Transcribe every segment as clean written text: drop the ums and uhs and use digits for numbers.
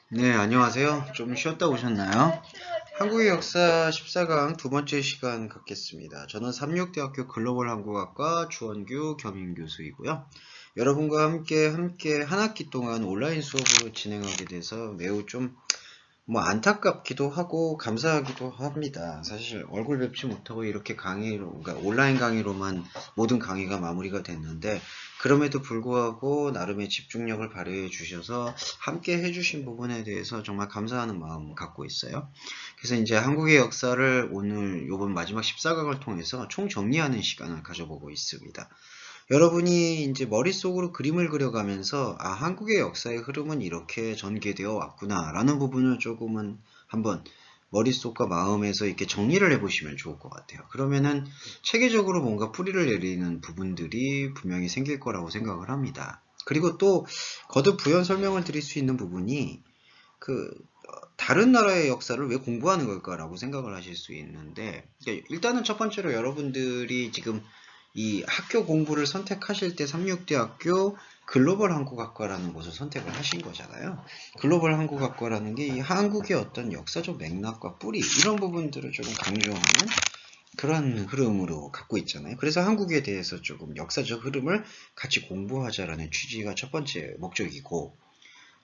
네, 안녕하세요. 좀 쉬었다 오셨나요? 한국의 역사 14강 두 번째 시간 갖겠습니다. 저는 삼육대학교 글로벌 한국학과 주원규 겸임교수이고요. 여러분과 함께 한 학기 동안 온라인 수업으로 진행하게 돼서 매우 좀 안타깝기도 하고 감사하기도 합니다. 사실 얼굴 뵙지 못하고 이렇게 강의로, 그러니까 온라인 강의로만 모든 강의가 마무리가 됐는데, 그럼에도 불구하고 나름의 집중력을 발휘해 주셔서 함께 해주신 부분에 대해서 정말 감사하는 마음 갖고 있어요. 그래서 이제 한국의 역사를 오늘 요번 마지막 14강을 통해서 총 정리하는 시간을 가져보고 있습니다. 여러분이 이제 머릿속으로 그림을 그려가면서 한국의 역사의 흐름은 이렇게 전개되어 왔구나라는 부분을 조금은 한번 머릿속과 마음에서 이렇게 정리를 해보시면 좋을 것 같아요. 그러면은 체계적으로 뭔가 뿌리를 내리는 부분들이 분명히 생길 거라고 생각을 합니다. 그리고 또 거듭 부연 설명을 드릴 수 있는 부분이 그 다른 나라의 역사를 왜 공부하는 걸까라고 생각을 하실 수 있는데, 일단은 첫 번째로 여러분들이 지금 이 학교 공부를 선택하실 때 삼육대학교 글로벌 한국학과라는 곳을 선택을 하신 거잖아요. 글로벌 한국학과라는 게 이 한국의 어떤 역사적 맥락과 뿌리 이런 부분들을 조금 강조하는 그런 흐름으로 갖고 있잖아요. 그래서 한국에 대해서 조금 역사적 흐름을 같이 공부하자라는 취지가 첫 번째 목적이고,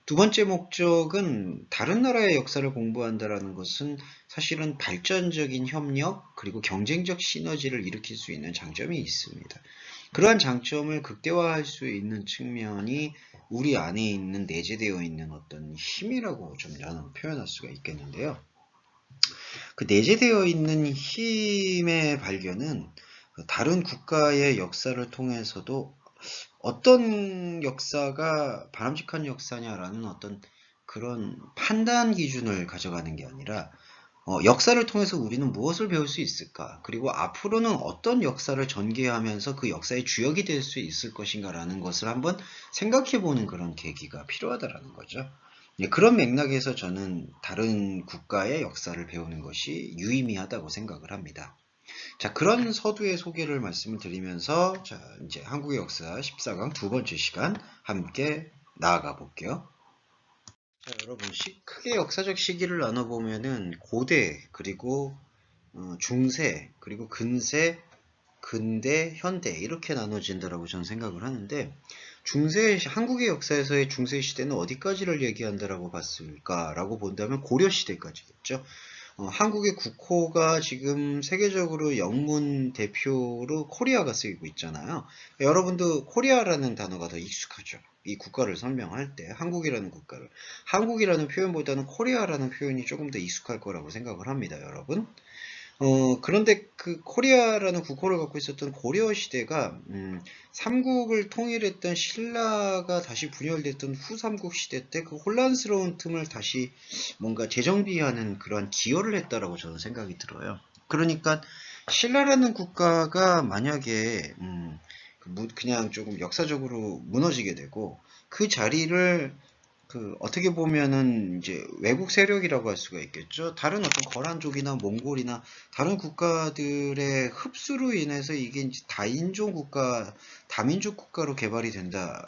두 번째 목적은 다른 나라의 역사를 공부한다라는 것은 사실은 발전적인 협력 그리고 경쟁적 시너지를 일으킬 수 있는 장점이 있습니다. 그러한 장점을 극대화할 수 있는 측면이 우리 안에 있는 내재되어 있는 어떤 힘이라고 좀 저는 표현할 수가 있겠는데요. 그 내재되어 있는 힘의 발견은 다른 국가의 역사를 통해서도 어떤 역사가 바람직한 역사냐라는 어떤 그런 판단 기준을 가져가는 게 아니라 역사를 통해서 우리는 무엇을 배울 수 있을까? 그리고 앞으로는 어떤 역사를 전개하면서 그 역사의 주역이 될 수 있을 것인가라는 것을 한번 생각해 보는 그런 계기가 필요하다라는 거죠. 예, 그런 맥락에서 저는 다른 국가의 역사를 배우는 것이 유의미하다고 생각을 합니다. 자, 그런 서두의 소개를 말씀을 드리면서, 자, 이제 한국의 역사 14강 두 번째 시간 함께 나아가 볼게요. 자, 여러분, 크게 역사적 시기를 나눠보면은 고대, 그리고 중세, 그리고 근세, 근대, 현대 이렇게 나눠진다라고 저는 생각을 하는데, 한국의 역사에서의 중세 시대는 어디까지를 얘기한다라고 봤을까라고 본다면 고려 시대까지겠죠. 한국의 국호가 지금 세계적으로 영문 대표로 코리아가 쓰이고 있잖아요. 여러분도 코리아라는 단어가 더 익숙하죠. 이 국가를 설명할 때 한국이라는 국가를 한국이라는 표현보다는 코리아라는 표현이 조금 더 익숙할 거라고 생각을 합니다, 여러분. 그런데 그 코리아라는 국호를 갖고 있었던 고려 시대가 삼국을 통일했던 신라가 다시 분열됐던 후삼국 시대 때 그 혼란스러운 틈을 다시 뭔가 재정비하는 그러한 기여를 했다라고 저는 생각이 들어요. 그러니까 신라라는 국가가 만약에 그냥 조금 역사적으로 무너지게 되고 그 자리를 어떻게 보면은 이제 외국 세력이라고 할 수가 있겠죠. 다른 어떤 거란족이나 몽골이나 다른 국가들의 흡수로 인해서 이게 이제 다인종 국가, 다민족 국가로 개발이 된다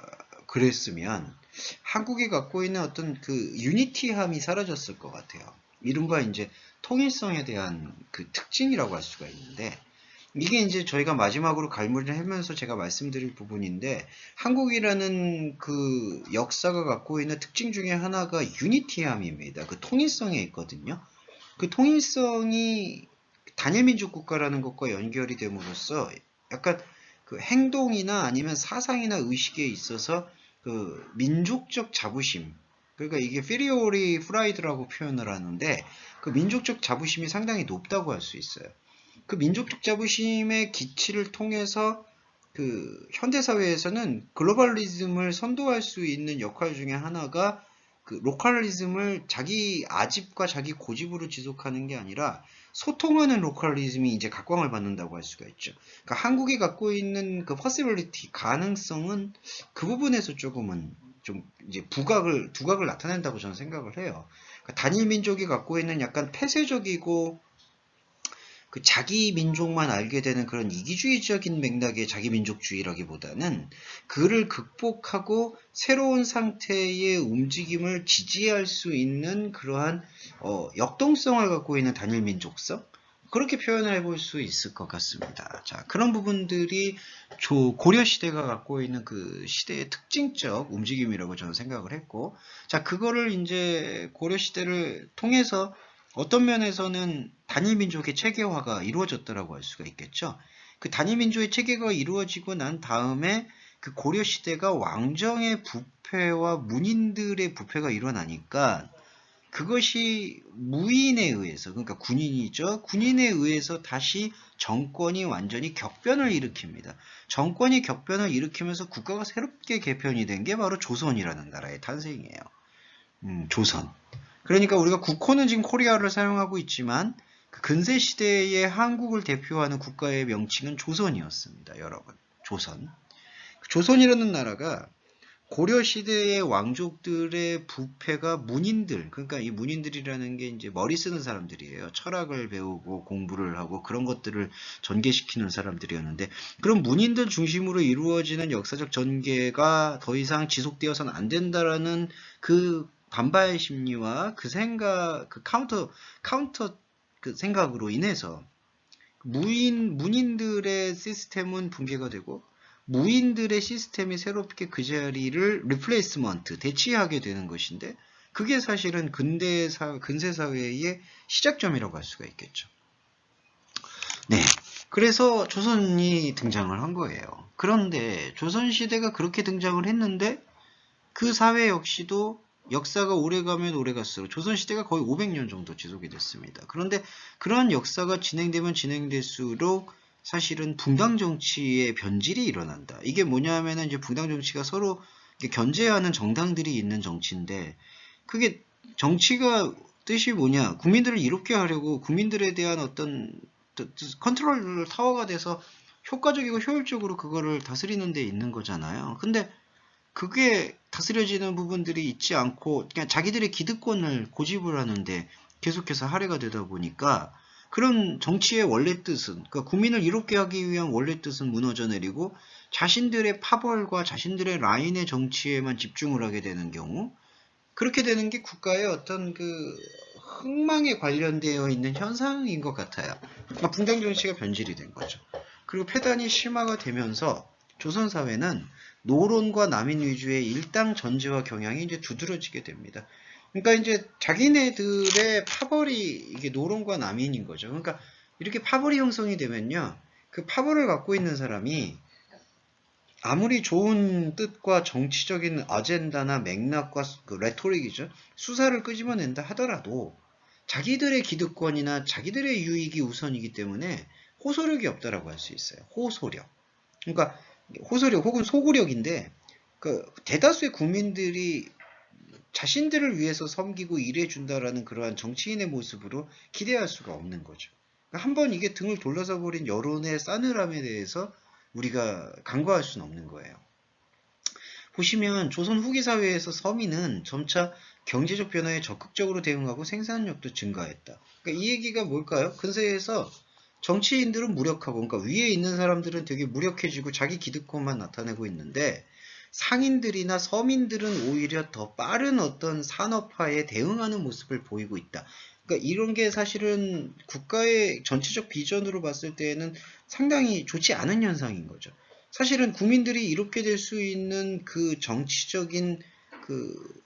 그랬으면 한국이 갖고 있는 어떤 그 유니티함이 사라졌을 것 같아요. 이른바 이제 통일성에 대한 그 특징이라고 할 수가 있는데, 이게 이제 저희가 마지막으로 갈무리를 하면서 제가 말씀드릴 부분인데, 한국이라는 그 역사가 갖고 있는 특징 중에 하나가 유니티함입니다. 그 통일성에 있거든요. 그 통일성이 단일민족 국가라는 것과 연결이 됨으로써 약간 그 행동이나 아니면 사상이나 의식에 있어서 그 민족적 자부심, 그러니까 이게 피리오리 프라이드라고 표현을 하는데, 그 민족적 자부심이 상당히 높다고 할 수 있어요. 그 민족적 자부심의 기치를 통해서 그 현대사회에서는 글로벌리즘을 선도할 수 있는 역할 중에 하나가 그 로컬리즘을 자기 아집과 자기 고집으로 지속하는 게 아니라 소통하는 로컬리즘이 이제 각광을 받는다고 할 수가 있죠. 그러니까 한국이 갖고 있는 그 퍼시빌리티, 가능성은 그 부분에서 조금은 좀 이제 두각을 나타낸다고 저는 생각을 해요. 그러니까 단일 민족이 갖고 있는 약간 폐쇄적이고 그 자기 민족만 알게 되는 그런 이기주의적인 맥락의 자기 민족주의라기보다는 그를 극복하고 새로운 상태의 움직임을 지지할 수 있는 그러한 역동성을 갖고 있는 단일 민족성, 그렇게 표현을 해볼 수 있을 것 같습니다. 자, 그런 부분들이 고려 시대가 갖고 있는 그 시대의 특징적 움직임이라고 저는 생각을 했고, 자, 그거를 이제 고려 시대를 통해서 어떤 면에서는 단일 민족의 체계화가 이루어졌다라고 할 수가 있겠죠. 그 단일 민족의 체계가 이루어지고 난 다음에 그 고려 시대가 왕정의 부패와 문인들의 부패가 일어나니까 그것이 무인에 의해서, 그러니까 군인이죠. 군인에 의해서 다시 정권이 완전히 격변을 일으킵니다. 정권이 격변을 일으키면서 국가가 새롭게 개편이 된 게 바로 조선이라는 나라의 탄생이에요. 조선. 그러니까 우리가 국호는 지금 코리아를 사용하고 있지만 그 근세 시대의 한국을 대표하는 국가의 명칭은 조선이었습니다. 여러분. 조선. 조선이라는 나라가 고려 시대의 왕족들의 부패가 문인들, 그러니까 이 문인들이라는 게 이제 머리 쓰는 사람들이에요. 철학을 배우고 공부를 하고 그런 것들을 전개시키는 사람들이었는데, 그런 문인들 중심으로 이루어지는 역사적 전개가 더 이상 지속되어서는 안 된다라는 그 반발 심리와 그 생각, 그 카운터 그 생각으로 인해서 문인들의 시스템은 붕괴가 되고 무인들의 시스템이 새롭게 그 자리를 리플레이스먼트, 대치하게 되는 것인데, 그게 사실은 근세 사회의 시작점이라고 할 수가 있겠죠. 네. 그래서 조선이 등장을 한 거예요. 그런데 조선시대가 그렇게 등장을 했는데 그 사회 역시도 역사가 오래가면 오래갈수록 조선시대가 거의 500년 정도 지속이 됐습니다. 그런데 그러한 역사가 진행되면 진행될수록 사실은 붕당 정치의 변질이 일어난다. 이게 뭐냐 하면은 이제 붕당 정치가 서로 견제하는 정당들이 있는 정치인데, 그게 정치가 뜻이 뭐냐? 국민들을 이롭게 하려고 국민들에 대한 어떤 컨트롤 타워가 돼서 효과적이고 효율적으로 그거를 다스리는 데 있는 거잖아요. 근데 그게 다스려지는 부분들이 있지 않고 그냥 자기들의 기득권을 고집을 하는데 계속해서 할애가 되다 보니까 그런 정치의 원래 뜻은, 그러니까 국민을 이롭게 하기 위한 원래 뜻은 무너져 내리고 자신들의 파벌과 자신들의 라인의 정치에만 집중을 하게 되는 경우, 그렇게 되는 게 국가의 어떤 그 흥망에 관련되어 있는 현상인 것 같아요. 그러니까 붕당 정치가 변질이 된 거죠. 그리고 폐단이 심화가 되면서 조선 사회는 노론과 남인 위주의 일당 전제화 경향이 이제 두드러지게 됩니다. 그러니까 이제 자기네들의 파벌이 이게 노론과 남인인 거죠. 그러니까 이렇게 파벌이 형성이 되면요, 그 파벌을 갖고 있는 사람이 아무리 좋은 뜻과 정치적인 아젠다나 맥락과 그 레토릭이죠, 수사를 끄집어낸다 하더라도 자기들의 기득권이나 자기들의 유익이 우선이기 때문에 호소력이 없다라고 할 수 있어요. 호소력. 그러니까 호소력 혹은 소구력인데, 그 대다수의 국민들이 자신들을 위해서 섬기고 일해준다라는 그러한 정치인의 모습으로 기대할 수가 없는 거죠. 그러니까 한번 이게 등을 돌려서 버린 여론의 싸늘함에 대해서 우리가 간과할 수는 없는 거예요. 보시면 조선 후기 사회에서 서민은 점차 경제적 변화에 적극적으로 대응하고 생산력도 증가했다. 그러니까 이 얘기가 뭘까요? 근세에서 정치인들은 무력하고, 그러니까 위에 있는 사람들은 되게 무력해지고 자기 기득권만 나타내고 있는데, 상인들이나 서민들은 오히려 더 빠른 어떤 산업화에 대응하는 모습을 보이고 있다. 그러니까 이런 게 사실은 국가의 전체적 비전으로 봤을 때에는 상당히 좋지 않은 현상인 거죠. 사실은 국민들이 이롭게 될 수 있는 그 정치적인 그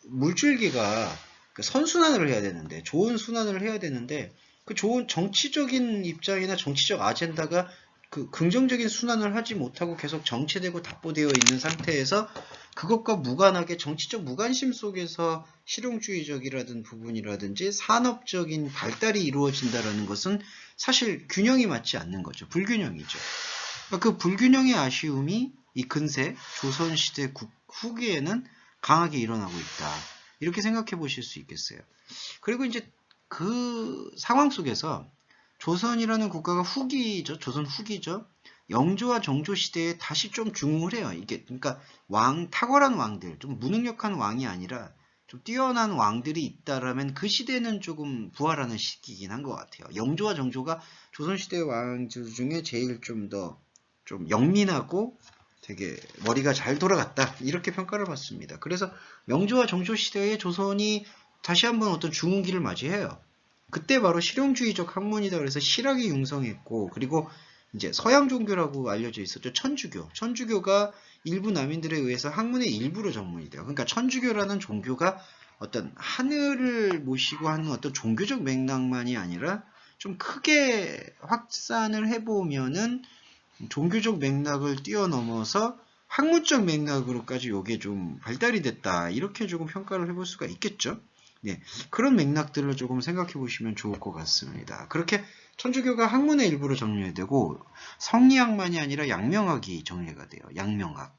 물줄기가 그 선순환을 해야 되는데, 좋은 순환을 해야 되는데, 그 좋은 정치적인 입장이나 정치적 아젠다가 그 긍정적인 순환을 하지 못하고 계속 정체되고 답보되어 있는 상태에서 그것과 무관하게 정치적 무관심 속에서 실용주의적이라든 부분이라든지 산업적인 발달이 이루어진다는 것은 사실 균형이 맞지 않는 거죠. 불균형이죠. 그러니까 그 불균형의 아쉬움이 이 근세 조선시대 후기에는 강하게 일어나고 있다. 이렇게 생각해 보실 수 있겠어요. 그리고 이제 그 상황 속에서 조선이라는 국가가 후기죠. 조선 후기죠. 영조와 정조 시대에 다시 좀 중흥을 해요. 이게 그러니까 탁월한 왕들, 좀 무능력한 왕이 아니라 좀 뛰어난 왕들이 있다라면 그 시대는 조금 부활하는 시기이긴 한 것 같아요. 영조와 정조가 조선시대 왕들 중에 제일 좀 영민하고 되게 머리가 잘 돌아갔다 이렇게 평가를 받습니다. 그래서 영조와 정조 시대에 조선이 다시 한번 어떤 중흥기를 맞이해요. 그때 바로 실용주의적 학문이다 그래서 실학이 융성했고, 그리고 이제 서양 종교라고 알려져 있었죠. 천주교. 천주교가 일부 남인들에 의해서 학문의 일부로 전문이 돼요. 그러니까 천주교라는 종교가 어떤 하늘을 모시고 하는 어떤 종교적 맥락만이 아니라 좀 크게 확산을 해보면은 종교적 맥락을 뛰어넘어서 학문적 맥락으로까지 요게 좀 발달이 됐다. 이렇게 조금 평가를 해볼 수가 있겠죠. 네, 그런 맥락들을 조금 생각해 보시면 좋을 것 같습니다. 그렇게 천주교가 학문의 일부로 정리되고 성리학만이 아니라 양명학이 정리가 돼요. 양명학.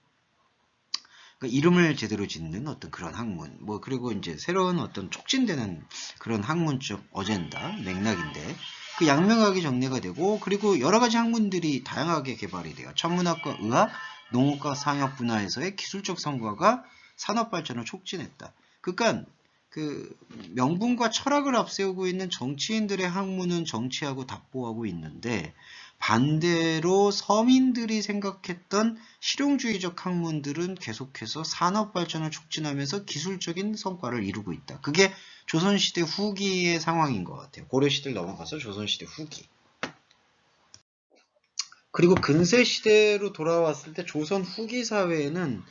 그러니까 이름을 제대로 짓는 어떤 그런 학문, 뭐 그리고 이제 새로운 어떤 촉진되는 그런 학문적 어젠다 맥락인데 그 양명학이 정리가 되고, 그리고 여러 가지 학문들이 다양하게 개발이 돼요. 천문학과 의학, 농업과 상업 분야에서의 기술적 성과가 산업 발전을 촉진했다. 그러니까 그 명분과 철학을 앞세우고 있는 정치인들의 학문은 정치하고 답보하고 있는데, 반대로 서민들이 생각했던 실용주의적 학문들은 계속해서 산업 발전을 촉진하면서 기술적인 성과를 이루고 있다. 그게 조선시대 후기의 상황인 것 같아요. 고려시대를 넘어가서 조선시대 후기. 그리고 근세시대로 돌아왔을 때 조선 후기 사회에는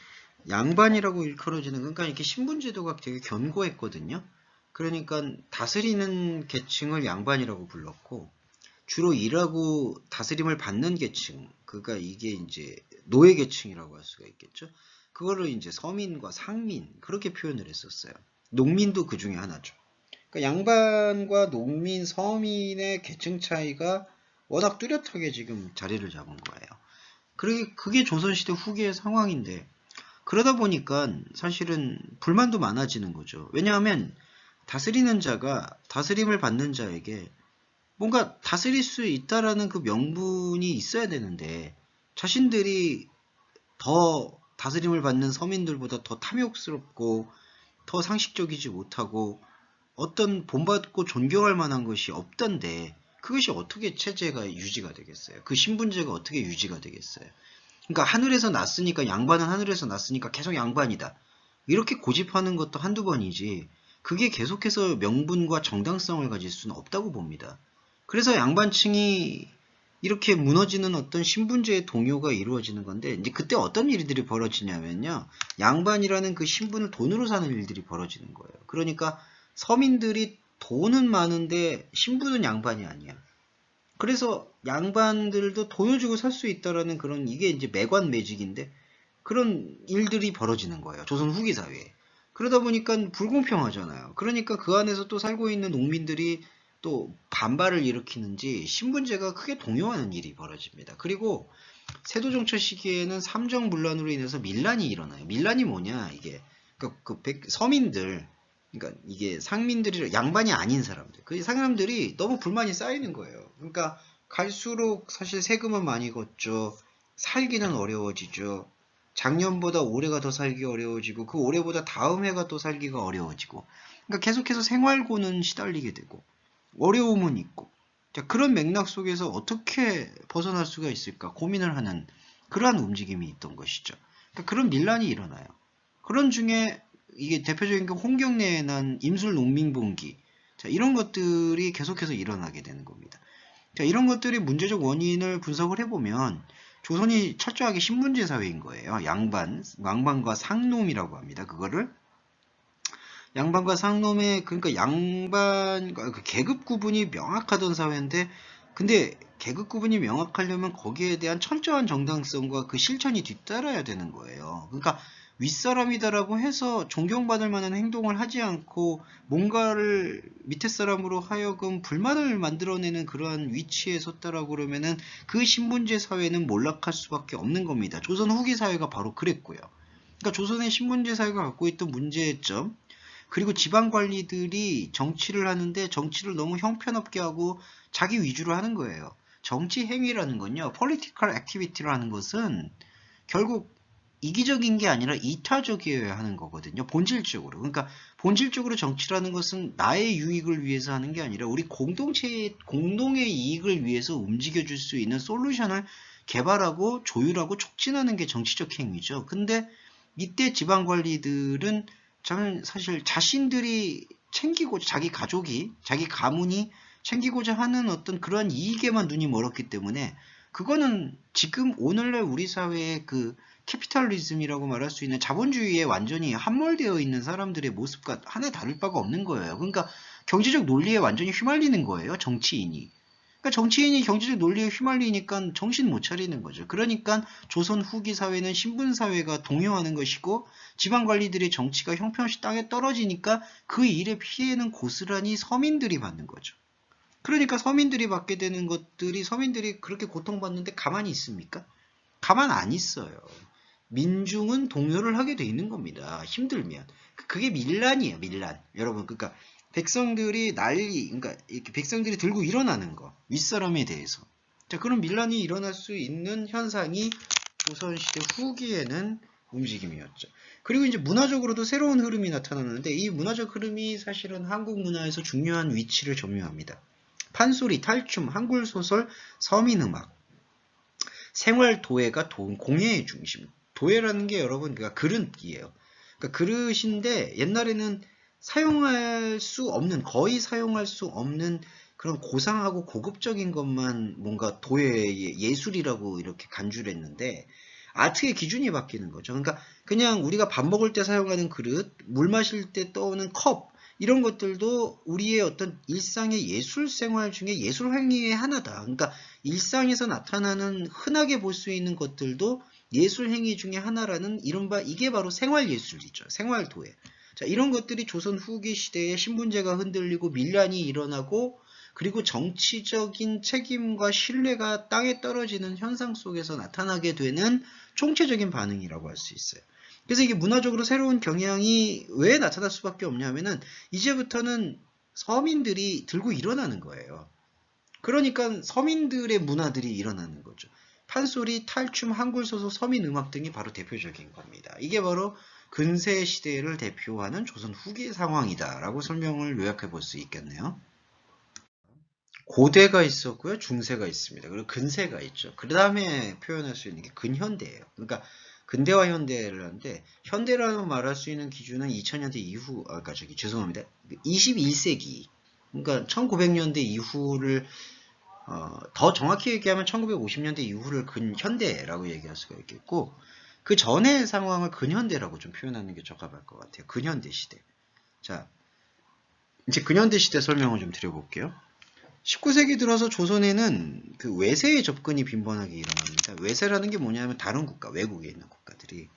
양반이라고 일컬어지는, 그러니까 이렇게 신분제도가 되게 견고했거든요. 그러니까 다스리는 계층을 양반이라고 불렀고, 주로 일하고 다스림을 받는 계층, 그러니까 이게 이제 노예 계층이라고 할 수가 있겠죠. 그거를 이제 서민과 상민 그렇게 표현을 했었어요. 농민도 그 중에 하나죠. 그러니까 양반과 농민, 서민의 계층 차이가 워낙 뚜렷하게 지금 자리를 잡은 거예요. 그게 조선시대 후기의 상황인데, 그러다 보니까 사실은 불만도 많아지는 거죠. 왜냐하면 다스리는 자가 다스림을 받는 자에게 뭔가 다스릴 수 있다라는 그 명분이 있어야 되는데, 자신들이 더 다스림을 받는 서민들보다 더 탐욕스럽고 더 상식적이지 못하고 어떤 본받고 존경할 만한 것이 없던데 그것이 어떻게 체제가 유지가 되겠어요? 그 신분제가 어떻게 유지가 되겠어요? 그러니까 하늘에서 났으니까, 양반은 하늘에서 났으니까 계속 양반이다, 이렇게 고집하는 것도 한두 번이지 그게 계속해서 명분과 정당성을 가질 수는 없다고 봅니다. 그래서 양반층이 이렇게 무너지는 어떤 신분제의 동요가 이루어지는 건데, 이제 그때 어떤 일들이 벌어지냐면요, 양반이라는 그 신분을 돈으로 사는 일들이 벌어지는 거예요. 그러니까 서민들이 돈은 많은데 신분은 양반이 아니야. 그래서 양반들도 돈을 주고 살 수 있다라는 그런, 이게 이제 매관 매직인데 그런 일들이 벌어지는 거예요. 조선 후기 사회에. 그러다 보니까 불공평하잖아요. 그러니까 그 안에서 또 살고 있는 농민들이 또 반발을 일으키는지 신분제가 크게 동요하는 일이 벌어집니다. 그리고 세도정처 시기에는 삼정문란으로 인해서 밀란이 일어나요. 밀란이 뭐냐, 이게 서민들, 그러니까 이게 상민들이 양반이 아닌 사람들, 그 사람들이 너무 불만이 쌓이는 거예요. 그러니까 갈수록 사실 세금은 많이 걷죠. 살기는 어려워지죠. 작년보다 올해가 더 살기 어려워지고 그 올해보다 다음 해가 또 살기가 어려워지고, 그러니까 계속해서 생활고는 시달리게 되고 어려움은 있고, 자, 그런 맥락 속에서 어떻게 벗어날 수가 있을까 고민을 하는 그러한 움직임이 있던 것이죠. 그러니까 그런 밀란이 일어나요. 그런 중에 이게 대표적인 게 홍경래에 난 임술농민봉기, 자, 이런 것들이 계속해서 일어나게 되는 겁니다. 자, 이런 것들이 문제적 원인을 분석을 해보면 조선이 철저하게 신분제 사회인 거예요. 양반과 상놈이라고 합니다. 그거를 양반과 상놈의, 그러니까 양반과 그 계급 구분이 명확하던 사회인데, 근데 계급 구분이 명확하려면 거기에 대한 철저한 정당성과 그 실천이 뒤따라야 되는 거예요. 그러니까 윗사람이다라고 해서 존경받을 만한 행동을 하지 않고 뭔가를 밑에 사람으로 하여금 불만을 만들어내는 그러한 위치에 섰다라고 그러면은 그 신분제 사회는 몰락할 수밖에 없는 겁니다. 조선 후기 사회가 바로 그랬고요. 그러니까 조선의 신분제 사회가 갖고 있던 문제점, 그리고 지방관리들이 정치를 하는데 정치를 너무 형편없게 하고 자기 위주로 하는 거예요. 정치 행위라는 건요, political activity라는 것은 결국 이기적인 게 아니라 이타적이어야 하는 거거든요. 본질적으로. 그러니까 본질적으로 정치라는 것은 나의 유익을 위해서 하는 게 아니라 우리 공동의 이익을 위해서 움직여줄 수 있는 솔루션을 개발하고 조율하고 촉진하는 게 정치적 행위죠. 근데 이때 지방관리들은 사실 자신들이 챙기고 자기 가족이 자기 가문이 챙기고자 하는 어떤 그러한 이익에만 눈이 멀었기 때문에 그거는 지금 오늘날 우리 사회의 그 캐피탈리즘이라고 말할 수 있는 자본주의에 완전히 함몰되어 있는 사람들의 모습과 하나 다를 바가 없는 거예요. 그러니까 경제적 논리에 완전히 휘말리는 거예요. 정치인이. 그러니까 정치인이 경제적 논리에 휘말리니까 정신 못 차리는 거죠. 그러니까 조선 후기 사회는 신분 사회가 동요하는 것이고 지방 관리들의 정치가 형편없이 땅에 떨어지니까 그 일의 피해는 고스란히 서민들이 받는 거죠. 그러니까 서민들이 받게 되는 것들이 서민들이 그렇게 고통받는데 가만히 있습니까? 가만 안 있어요. 민중은 동요를 하게 돼 있는 겁니다. 힘들면. 그게 밀란이에요, 밀란. 여러분, 그러니까 백성들이 그러니까 이렇게 백성들이 들고 일어나는 거, 윗사람에 대해서. 자, 그런 밀란이 일어날 수 있는 현상이 조선시대 후기에는 움직임이었죠. 그리고 이제 문화적으로도 새로운 흐름이 나타나는데 이 문화적 흐름이 사실은 한국 문화에서 중요한 위치를 점유합니다. 판소리, 탈춤, 한글 소설, 서민음악, 생활 도예가 공예의 중심. 도예라는 게 여러분 그러니까 그릇이에요. 그러니까 그릇인데 옛날에는 사용할 수 없는 거의 사용할 수 없는 그런 고상하고 고급적인 것만 뭔가 도예의 예술이라고 이렇게 간주를 했는데 아트의 기준이 바뀌는 거죠. 그러니까 그냥 우리가 밥 먹을 때 사용하는 그릇, 물 마실 때 떠오는 컵 이런 것들도 우리의 어떤 일상의 예술 생활 중에 예술 행위의 하나다. 그러니까 일상에서 나타나는 흔하게 볼 수 있는 것들도 예술 행위 중에 하나라는 이른바 이게 바로 생활 예술이죠. 생활 도예. 자, 이런 것들이 조선 후기 시대에 신분제가 흔들리고 밀란이 일어나고 그리고 정치적인 책임과 신뢰가 땅에 떨어지는 현상 속에서 나타나게 되는 총체적인 반응이라고 할 수 있어요. 그래서 이게 문화적으로 새로운 경향이 왜 나타날 수밖에 없냐면은 이제부터는 서민들이 들고 일어나는 거예요. 그러니까 서민들의 문화들이 일어나는 거죠. 판소리, 탈춤, 한글소설, 서민음악 등이 바로 대표적인 겁니다. 이게 바로 근세 시대를 대표하는 조선 후기 상황이다라고 설명을 요약해 볼 수 있겠네요. 고대가 있었고요. 중세가 있습니다. 그리고 근세가 있죠. 그 다음에 표현할 수 있는 게 근현대예요. 그러니까 근대와 현대를 하는데 현대라고 말할 수 있는 기준은 2000년대 이후, 그러니까 죄송합니다. 21세기. 그러니까 1900년대 이후를 더 정확히 얘기하면 1950년대 이후를 근현대라고 얘기할 수가 있겠고 그 전의 상황을 근현대라고 좀 표현하는 게 적합할 것 같아요. 근현대 시대. 자, 이제 근현대 시대 설명을 좀 드려볼게요. 19세기 들어서 조선에는 그 외세의 접근이 빈번하게 일어납니다. 외세라는 게 뭐냐면 다른 국가, 외국에 있는 국가들이.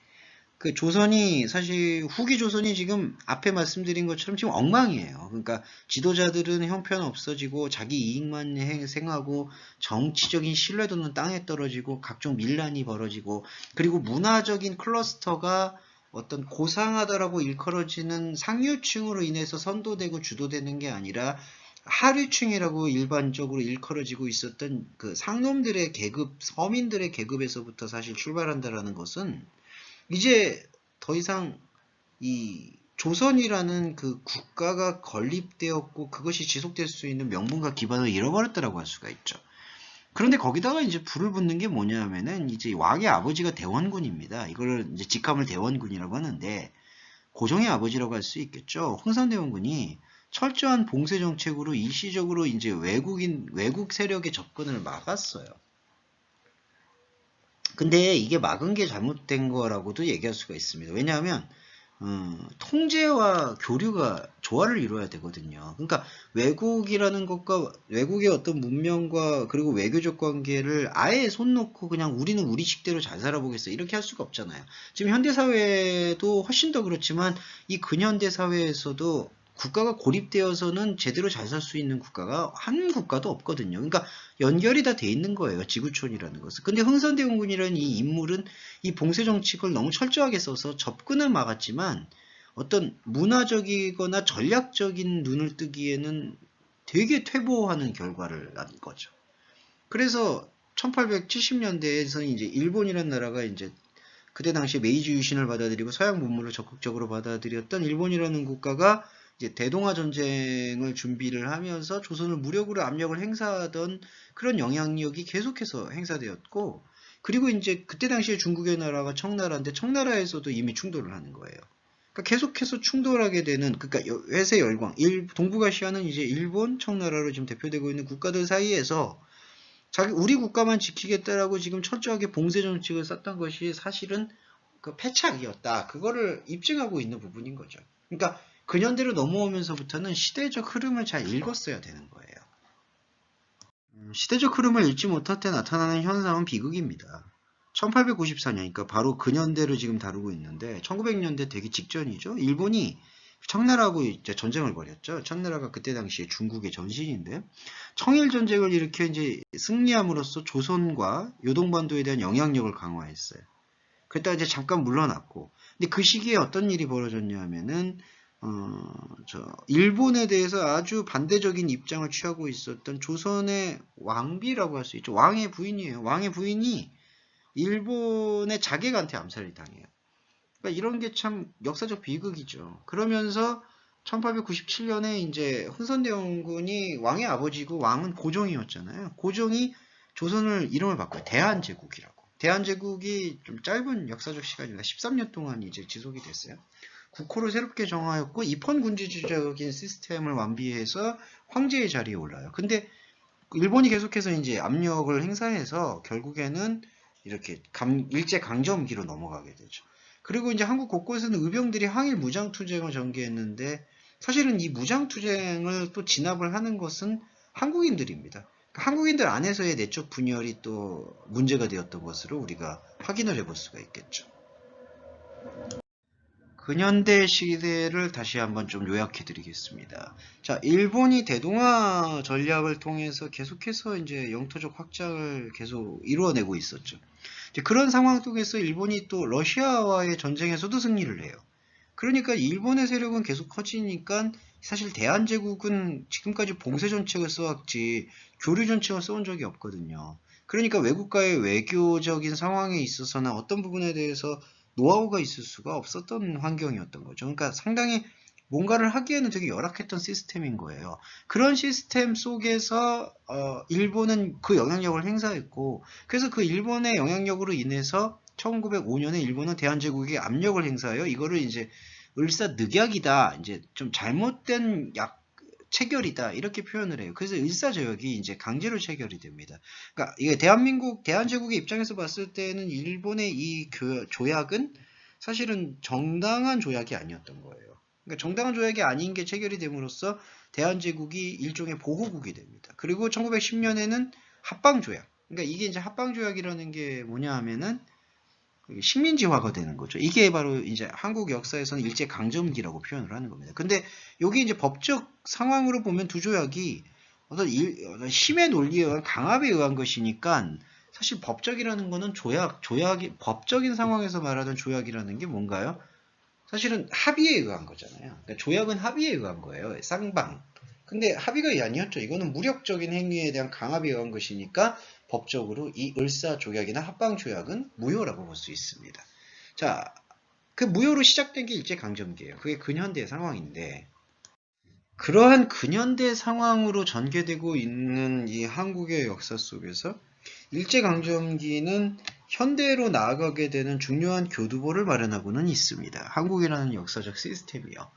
그 조선이 사실 후기 조선이 지금 앞에 말씀드린 것처럼 지금 엉망이에요. 그러니까 지도자들은 형편없어지고 자기 이익만 생하고 정치적인 신뢰도는 땅에 떨어지고 각종 밀란이 벌어지고 그리고 문화적인 클러스터가 어떤 고상하다라고 일컬어지는 상류층으로 인해서 선도되고 주도되는 게 아니라 하류층이라고 일반적으로 일컬어지고 있었던 그 상놈들의 계급, 서민들의 계급에서부터 사실 출발한다라는 것은 이제 더 이상 이 조선이라는 그 국가가 건립되었고 그것이 지속될 수 있는 명분과 기반을 잃어버렸다라고 할 수가 있죠. 그런데 거기다가 이제 불을 붙는 게 뭐냐 하면은 이제 왕의 아버지가 대원군입니다. 이걸 이제 직함을 대원군이라고 하는데 고종의 아버지라고 할 수 있겠죠. 흥선대원군이 철저한 봉쇄 정책으로 일시적으로 이제 외국 세력의 접근을 막았어요. 근데 이게 막은 게 잘못된 거라고도 얘기할 수가 있습니다. 왜냐하면 통제와 교류가 조화를 이루어야 되거든요. 그러니까 외국이라는 것과 외국의 어떤 문명과 그리고 외교적 관계를 아예 손 놓고 그냥 우리는 우리 식대로 잘 살아보겠어 이렇게 할 수가 없잖아요. 지금 현대사회도 훨씬 더 그렇지만 이 근현대 사회에서도 국가가 고립되어서는 제대로 잘 살 수 있는 국가가 한 국가도 없거든요. 그러니까 연결이 다 돼 있는 거예요. 지구촌이라는 것은. 근데 흥선대원군이라는 이 인물은 이 봉쇄 정책을 너무 철저하게 써서 접근을 막았지만 어떤 문화적이거나 전략적인 눈을 뜨기에는 되게 퇴보하는 결과를 난 거죠. 그래서 1870년대에서 이제 일본이라는 나라가 이제 그때 당시에 메이지 유신을 받아들이고 서양 문물을 적극적으로 받아들였던 일본이라는 국가가 이제 대동아 전쟁을 준비를 하면서 조선을 무력으로 압력을 행사하던 그런 영향력이 계속해서 행사되었고, 그리고 이제 그때 당시에 중국의 나라가 청나라인데 청나라에서도 이미 충돌을 하는 거예요. 그러니까 계속해서 충돌하게 되는, 그러니까 외세 열광, 동북아시아는 이제 일본, 청나라로 지금 대표되고 있는 국가들 사이에서 우리 국가만 지키겠다라고 지금 철저하게 봉쇄 정책을 썼던 것이 사실은 그 패착이었다. 그거를 입증하고 있는 부분인 거죠. 그러니까 근현대로 넘어오면서부터는 시대적 흐름을 잘 읽었어야 되는 거예요. 시대적 흐름을 읽지 못할 때 나타나는 현상은 비극입니다. 1894년, 그러니까 바로 근현대를 지금 다루고 있는데 1900년대 되기 직전이죠. 일본이 청나라하고 이제 전쟁을 벌였죠. 청나라가 그때 당시에 중국의 전신인데 청일 전쟁을 일으켜 이제 승리함으로써 조선과 요동반도에 대한 영향력을 강화했어요. 그랬다가 이제 잠깐 물러났고, 근데 그 시기에 어떤 일이 벌어졌냐 하면은 일본에 대해서 아주 반대적인 입장을 취하고 있었던 조선의 왕비라고 할 수 있죠. 왕의 부인이에요. 왕의 부인이 일본의 자객한테 암살을 당해요. 그러니까 이런 게 참 역사적 비극이죠. 그러면서 1897년에 이제 훈선대원군이 왕의 아버지고 왕은 고종이었잖아요. 고종이 조선을 이름을 바꿔요. 대한제국이라고. 대한제국이 좀 짧은 역사적 시간입니다. 13년 동안 이제 지속이 됐어요. 국호를 새롭게 정하였고 입헌군주주의적인 시스템을 완비해서 황제의 자리에 올라요. 근데 일본이 계속해서 이제 압력을 행사해서 결국에는 이렇게 일제 강점기로 넘어가게 되죠. 그리고 이제 한국 곳곳에는 의병들이 항일 무장투쟁을 전개했는데 사실은 이 무장투쟁을 또 진압을 하는 것은 한국인들입니다. 한국인들 안에서의 내적 분열이 또 문제가 되었던 것으로 우리가 확인을 해볼 수가 있겠죠. 근현대 시대를 다시 한번 좀 요약해 드리겠습니다. 자, 일본이 대동아 전략을 통해서 계속해서 이제 영토적 확장을 계속 이루어내고 있었죠. 이제 그런 상황 속에서 일본이 또 러시아와의 전쟁에서도 승리를 해요. 그러니까 일본의 세력은 계속 커지니까 사실 대한제국은 지금까지 봉쇄 정책을 써왔지 교류 정책을 써온 적이 없거든요. 그러니까 외국과의 외교적인 상황에 있어서나 어떤 부분에 대해서 노하우가 있을 수가 없었던 환경이었던 거죠. 그러니까 상당히 뭔가를 하기에는 되게 열악했던 시스템인 거예요. 그런 시스템 속에서 일본은 그 영향력을 행사했고, 그래서 그 일본의 영향력으로 인해서 1905년에 일본은 대한제국에 압력을 행사하여 이거를 이제 을사늑약이다, 이제 좀 잘못된 체결이다, 이렇게 표현을 해요. 그래서 을사조약이 이제 강제로 체결이 됩니다. 그러니까 이게 대한제국의 입장에서 봤을 때는 일본의 이 조약은 사실은 정당한 조약이 아니었던 거예요. 그러니까 정당한 조약이 아닌 게 체결이 됨으로써 대한제국이 일종의 보호국이 됩니다. 그리고 1910년에는 합방조약. 그러니까 이게 이제 합방조약이라는 게 뭐냐 하면은 식민지화가 되는 거죠. 이게 바로 이제 한국 역사에서는 일제 강점기라고 표현을 하는 겁니다. 근데 여기 이제 법적 상황으로 보면 두 조약이 어떤 힘의 논리에 의한 강압에 의한 것이니까 사실 법적이라는 거는 조약이 법적인 상황에서 말하던 조약이라는 게 뭔가요? 사실은 합의에 의한 거잖아요. 그러니까 조약은 합의에 의한 거예요. 쌍방. 근데 합의가 아니었죠. 이거는 무력적인 행위에 대한 강압에 의한 것이니까 법적으로 이 을사조약이나 합방조약은 무효라고 볼 수 있습니다. 자, 그 무효로 시작된 게 일제강점기예요. 그게 근현대 상황인데, 그러한 근현대 상황으로 전개되고 있는 이 한국의 역사 속에서 일제강점기는 현대로 나아가게 되는 중요한 교두보를 마련하고는 있습니다. 한국이라는 역사적 시스템이요.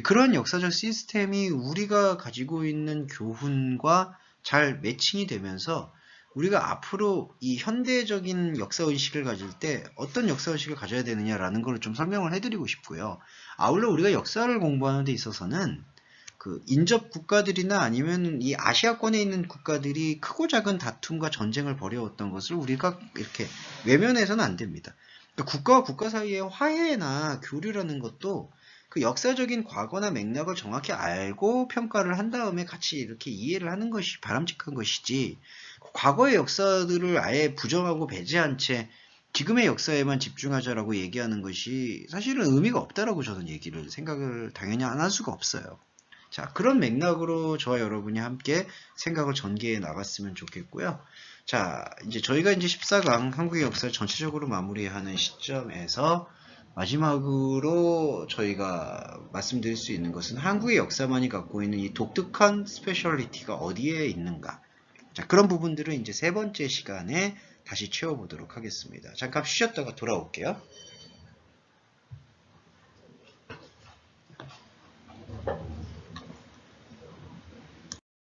그런 역사적 시스템이 우리가 가지고 있는 교훈과 잘 매칭이 되면서 우리가 앞으로 이 현대적인 역사의식을 가질 때 어떤 역사의식을 가져야 되느냐라는 걸 좀 설명을 해드리고 싶고요. 아울러 우리가 역사를 공부하는 데 있어서는 그 인접 국가들이나 아니면 이 아시아권에 있는 국가들이 크고 작은 다툼과 전쟁을 벌여왔던 것을 우리가 이렇게 외면해서는 안 됩니다. 그러니까 국가와 국가 사이의 화해나 교류라는 것도 그 역사적인 과거나 맥락을 정확히 알고 평가를 한 다음에 같이 이렇게 이해를 하는 것이 바람직한 것이지, 과거의 역사들을 아예 부정하고 배제한 채 지금의 역사에만 집중하자라고 얘기하는 것이 사실은 의미가 없다라고 저는 생각을 당연히 안 할 수가 없어요. 자, 그런 맥락으로 저와 여러분이 함께 생각을 전개해 나갔으면 좋겠고요. 자, 이제 저희가 이제 14강 한국의 역사를 전체적으로 마무리하는 시점에서 마지막으로 저희가 말씀드릴 수 있는 것은 한국의 역사만이 갖고 있는 이 독특한 스페셜리티가 어디에 있는가. 자, 그런 부분들을 이제 세 번째 시간에 다시 채워보도록 하겠습니다. 잠깐 쉬었다가 돌아올게요.